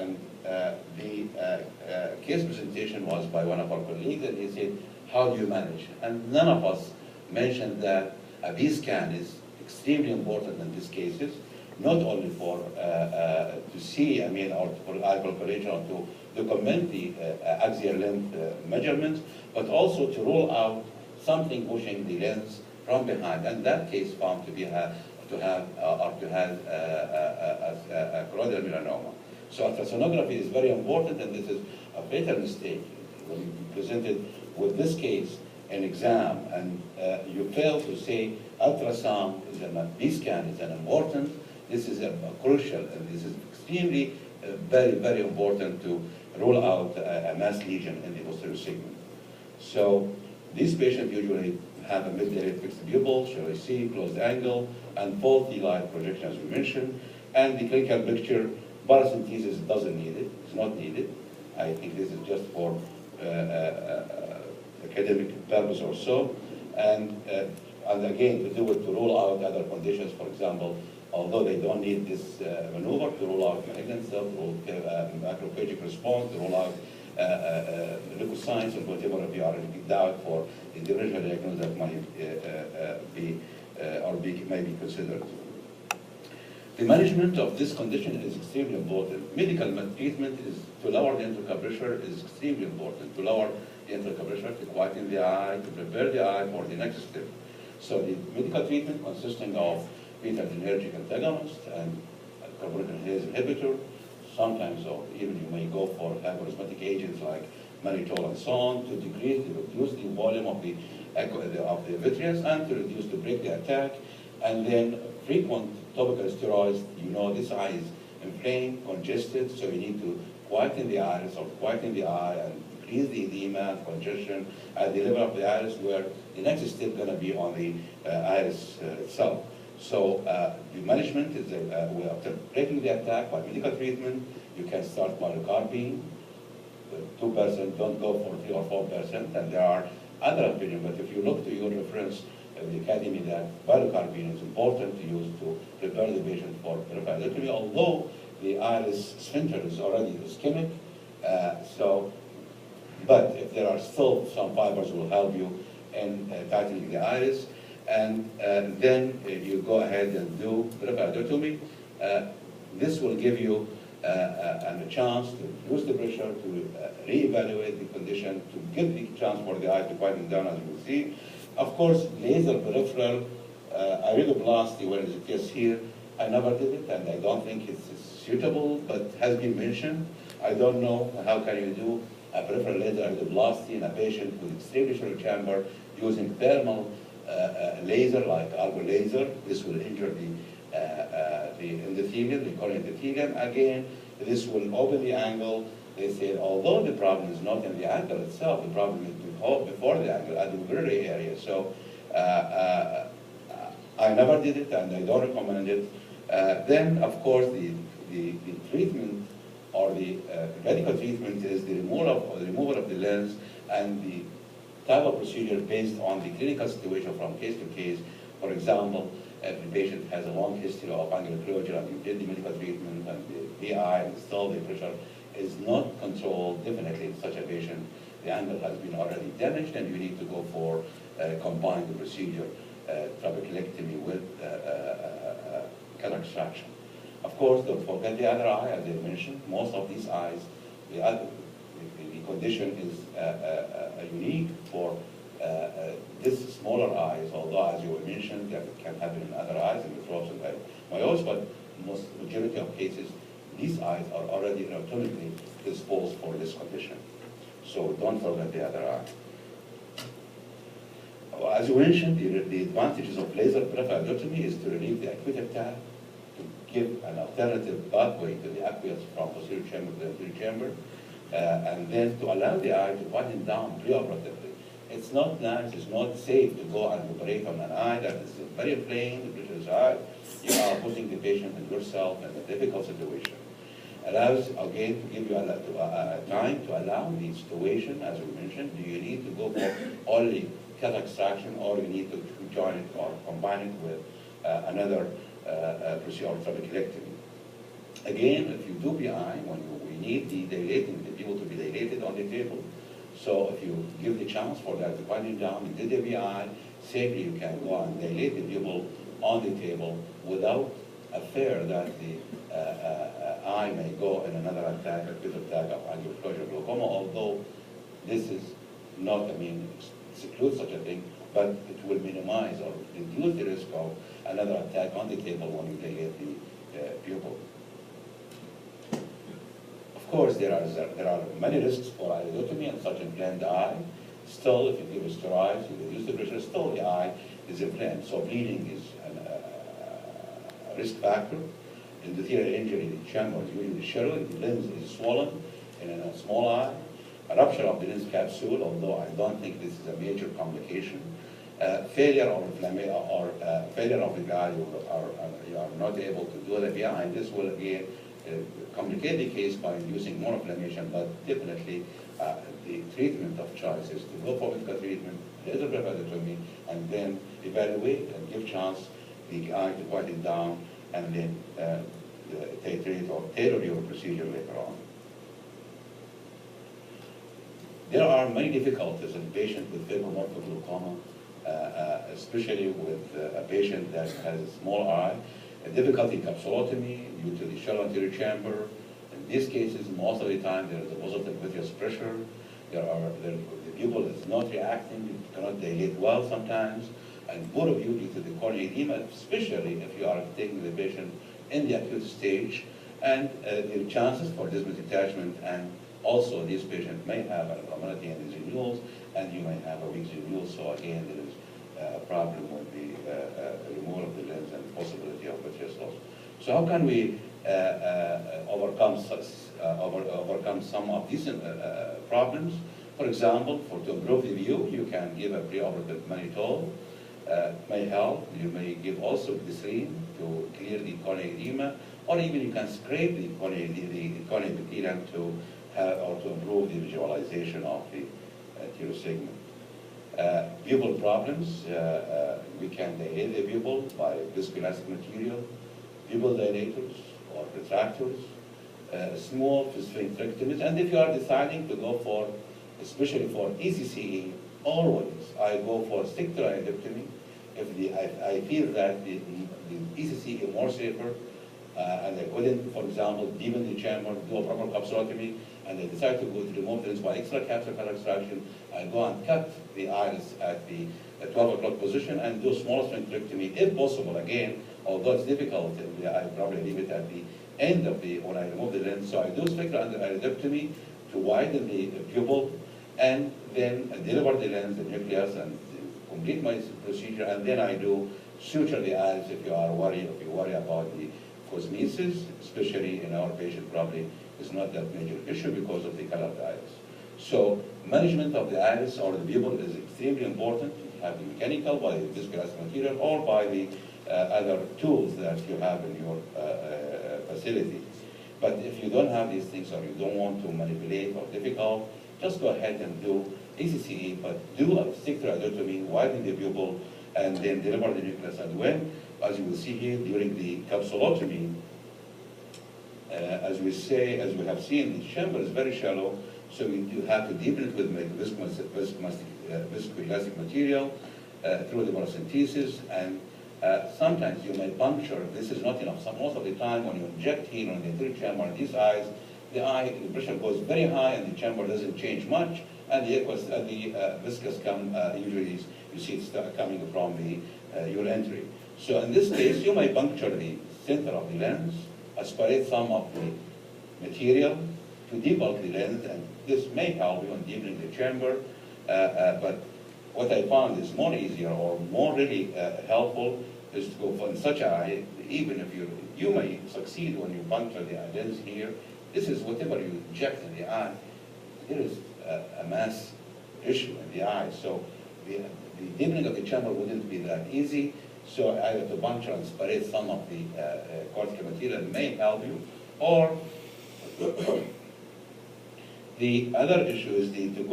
and the case presentation was by one of our colleagues, and he said, how do you manage? And none of us mentioned that a B-scan is extremely important in these cases, not only for to see, or for eye calculation or to document the axial length measurements, but also to rule out something pushing the lens from behind. And that case found to be a choroidal melanoma. So ultrasonography is very important, and this is a fatal mistake. When you presented with this case in exam, and you fail to say ultrasound is B-scan is an important, this is crucial, and this is extremely very, very important to rule out a mass lesion in the posterior segment. So these patients usually have a mid-area fixed pupil, shall I see, closed angle, and faulty light projection, as we mentioned. And the clinical picture, paracentesis doesn't need it, it's not needed. I think this is just for academic purpose or so. And again, to do it to rule out other conditions, for example, although they don't need this maneuver to rule out malignant cell, to rule macrophagic response, to rule out leukocytes, or whatever if you are in doubt for the differential diagnosis that might may be considered. The management of this condition is extremely important. Medical treatment is to lower the intraocular pressure is extremely important. To lower the intraocular pressure, to quieten the eye, to prepare the eye for the next step. So the medical treatment consisting of beta-adrenergic antagonist and carbonic anhydrase inhibitor. Sometimes, or even you may go for hyperosmotic agents like mannitol and so on to reduce the volume of the vitreous and to break the attack. And then frequent topical steroids. You know this eye is inflamed, congested, so you need to quieten the iris or quieten the eye and decrease the edema, congestion at the level of the iris, where the next step is going to be on the iris itself. So the management is after breaking the attack by medical treatment, you can start pilocarpine, 2%, don't go for 3 or 4%, and there are other opinions, but if you look to your reference the academy, that pilocarpine is important to use to prepare the patient for peripheral, although the iris sphincter is already ischemic, but if there are still some fibers will help you in tightening the iris. And then you go ahead and do peripherotomy. This will give you a chance to reduce the pressure, to reevaluate the condition, to give the chance for the eye to quieten down, as you will see. Of course, laser peripheral iridoplasty, where is it? Yes, here. I never did it, and I don't think it's suitable, but has been mentioned. I don't know how can you do a peripheral laser iridoplasty in a patient with extremely shallow chamber using thermal laser like argo laser. This will injure the endothelium, the corneal endothelium. Again, this will open the angle. They said, although the problem is not in the angle itself, the problem is before the angle, at the virility area. So I never did it, and I don't recommend it. Then, of course, the treatment or the radical treatment is the removal of the lens, and the type of procedure based on the clinical situation from case to case. For example, if the patient has a long history of angular closure and you did the medical treatment and the PI and still the pressure is not controlled, definitely in such a patient, the angle has been already damaged and you need to go for combined procedure, trabeculectomy with cataract extraction. Of course, don't forget the other eye, as I mentioned. Most of these eyes, the condition is unique for this smaller eyes, although as you mentioned, that it can happen in other eyes, in the throat and myos, but majority of cases, these eyes are already anatomically disposed for this condition. So don't forget the other eye. As you mentioned, the advantages of laser peripherotomy is to relieve the acute attack, to give an alternative pathway to the aqueous from posterior chamber to the anterior chamber, and then to allow the eye to quieten down preoperatively. It's not nice, it's not safe to go and operate on an eye that is very inflamed, the pressure is high. You are putting the patient and yourself in a difficult situation. Allows, again, to give you a time to allow the situation, as we mentioned. Do you need to go for only cataract extraction, or you need to join it or combine it with another procedure, trabeculectomy? Again, if you do PI, when we need the dilating, the people to be dilated on the table. So if you give the chance for that to quieten down, you did the VI, safely you can go and dilate the pupil on the table without a fear that the eye may go in another attack, acute attack of angiofloral glaucoma, although this is not, exclude such a thing, but it will minimize or reduce the risk of another attack on the table when you dilate the pupil. Of course, there are many risks for iridotomy and such inflamed eye. Still, if you give steroids, you reduce the pressure, still the eye is inflamed. So bleeding is a risk factor. Endothelial injury, the chamber is usually shallow, the lens is swollen in a small eye. A rupture of the lens capsule, although I don't think this is a major complication. Failure or failure of the eye, you are not able to do the VI, and this will again complicate the case by inducing more inflammation, but definitely the treatment of choice is to go for medical treatment, laser brevetotomy, and then evaluate and give chance the eye to quieten down, and then titrate or tailor your procedure later on. There are many difficulties in patients with fibromorphic glaucoma, especially with a patient that has a small eye, a difficulty in capsulotomy due to the shallow anterior chamber. In these cases, most of the time there is a positive vitreous pressure. The pupil is not reacting, it cannot dilate well sometimes, and both of you due to the corneal edema, especially if you are taking the patient in the acute stage, and the chances for dismal detachment, and also this patient may have an abnormality in his renewals, and you may have a weak renewal, so again there is a problem with the removal of the lens and possibility of vitreous loss. So how can we overcome some of these problems? For example, to improve the view, you can give a preoperative mannitol, may help. You may give also glycerin to clear the corneal edema, or even you can scrape the corneal epithelium to improve the visualization of the anterior segment. Pupil problems, we can dilate the pupil by viscoelastic material, pupil dilators or retractors, small sphincterectomies, and if you are deciding to go for, especially for ECCE, always I go for sectoral if I feel that the ECCE is more safer, and I couldn't, for example, deepen the chamber, do a proper capsulotomy, and I decide to go to remove the lens by extra capsular color extraction, I go and cut the iris at the 12 o'clock position and do small sphincterectomy if possible. Again, although it's difficult, I probably leave it at the end of when I remove the lens. So I do sphincter iridotomy to widen the pupil, and then I deliver the lens, the nucleus, and complete my procedure, and then I do suture the iris if you worry about the cosmesis, especially in our patient probably is not that major issue because of the color of the iris. So management of the iris or the pupil is extremely important. You have the mechanical by the viscoelastic material or by the other tools that you have in your facility. But if you don't have these things or you don't want to manipulate or difficult, just go ahead and do ECCE, but do a sectoral widen the pupil, and then deliver the nucleus. And when, as you will see here, during the capsulotomy, as we have seen, the chamber is very shallow, so we do have to deepen it with viscoelastic material through the paracentesis, and sometimes you may puncture. This is not enough. So most of the time, when you inject here on the anterior chamber in these eyes, the pressure goes very high, and the chamber doesn't change much, and the viscous usually you see it's coming from the your entry. So in this case, you may puncture the center of the lens, aspirate some of the material to debulk the lens, and this may help you in deepening the chamber. But what I found is more easier or more really helpful is to go for such eye, even if you may succeed when you puncture the lens here. This is whatever you inject in the eye. There is a mass issue in the eye, so the deepening of the chamber wouldn't be that easy. So either to puncture and aspirate some of the cortical material may help you, or the other issue is to go